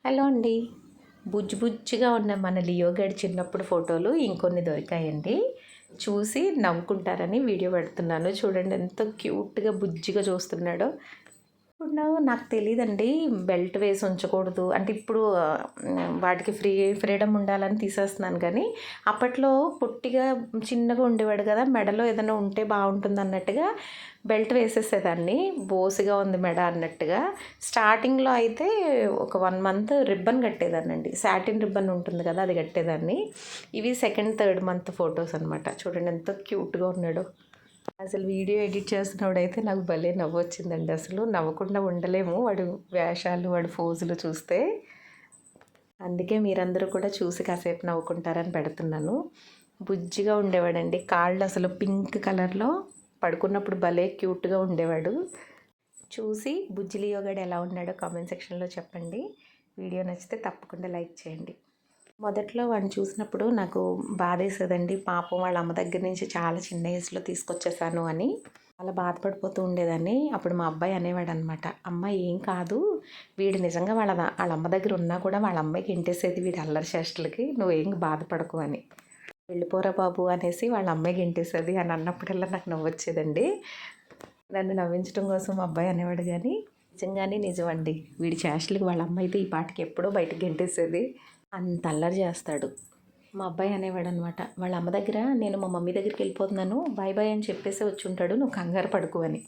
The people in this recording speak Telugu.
హలో అండి. బుజ్జి బుజ్జిగా ఉన్న మన లియో గడి చిన్నప్పుడు ఫోటోలు ఇంకొన్ని దొరికాయండి. చూసి నవ్వుకుంటారని వీడియో పెడుతున్నాను. చూడండి ఎంత క్యూట్‌గా బుజ్జిగా చూస్తున్నాడో. ఇప్పుడు నాకు తెలీదండి బెల్ట్ వేసి ఉంచకూడదు. అంటే ఇప్పుడు వాటికి ఫ్రీడమ్ ఉండాలని తీసేస్తున్నాను కానీ, అప్పట్లో పొట్టిగా చిన్నగా ఉండేవాడు కదా! మెడలో ఏదైనా ఉంటే బావుంటుందన్నట్టుగా బెల్ట్ వేసేసేదాన్ని. బోసిగా ఉంది మెడ అన్నట్టుగా. స్టార్టింగ్‌లో అయితే ఒక 1 మంత్ రిబ్బన్ కట్టేదాన్నండి. సాటిన్ రిబ్బన్ ఉంటుంది కదా! అది కట్టేదాన్ని. ఇవి సెకండ్, థర్డ్ మంత్ ఫోటోస్ అనమాట. చూడండి ఎంత క్యూట్‌గా ఉన్నాడో. అసలు వీడియో ఎడిట్ చేస్తున్నప్పుడైతే నాకు భలే నవ్వొచ్చిందండి. అసలు నవ్వకుండా ఉండలేము వాడి వేషాలు, వాడి ఫోజులు చూస్తే. అందుకే మీరందరూ కూడా చూసి కాసేపు నవ్వుకుంటారని పెడుతున్నాను. బుజ్జిగా ఉండేవాడండి. కాళ్ళు అసలు పింక్ కలర్‌లో పడుకున్నప్పుడు భలే క్యూట్‌గా ఉండేవాడు. చూసి బుజ్జి లియో గాడు ఎలా ఉన్నాడో కామెంట్ సెక్షన్‌లో చెప్పండి. వీడియో నచ్చితే తప్పకుండా లైక్ చేయండి. మొదట్లో వాడిని చూసినప్పుడు నాకు బాధేసేదండి. పాపం వాళ్ళ అమ్మ దగ్గర నుంచి చాలా చిన్న ఏజ్‌లో తీసుకొచ్చేసాను అని. చాలా బాధపడిపోతూ ఉండేదాన్ని. అప్పుడు మా అబ్బాయి అనేవాడనమాట, "అమ్మ ఏం కాదు. వీడు నిజంగా వాళ్ళ అమ్మ దగ్గర ఉన్నా కూడా వాళ్ళ అమ్మాయి గెంటేసేది వీడి అల్లరి చేష్టలకి. నువ్వేం బాధపడకు" అని. "వెళ్ళిపోరా బాబు" అనేసి వాళ్ళ అమ్మాయి గెంటేసేది అని అన్నప్పుడల్లా నాకు నవ్వొచ్చేదండి. నన్ను నవ్వించడం కోసం మా అబ్బాయి అనేవాడు గానీ, నిజంగానే నిజమండి. వీడి చేష్టలకి వాళ్ళ అమ్మ అయితే ఈ పాటికి ఎప్పుడో బయటకి గెంటేసేది. అంత అల్లరి చేస్తాడు. మా అబ్బాయి అనేవాడనమాట, వాళ్ళ అమ్మ దగ్గర నేను మా మమ్మీ దగ్గరికి వెళ్ళిపోతున్నాను, బాయ్ బాయ్ అని చెప్పేసి వచ్చి ఉంటాడు, నువ్వు కంగారు పడకు అని.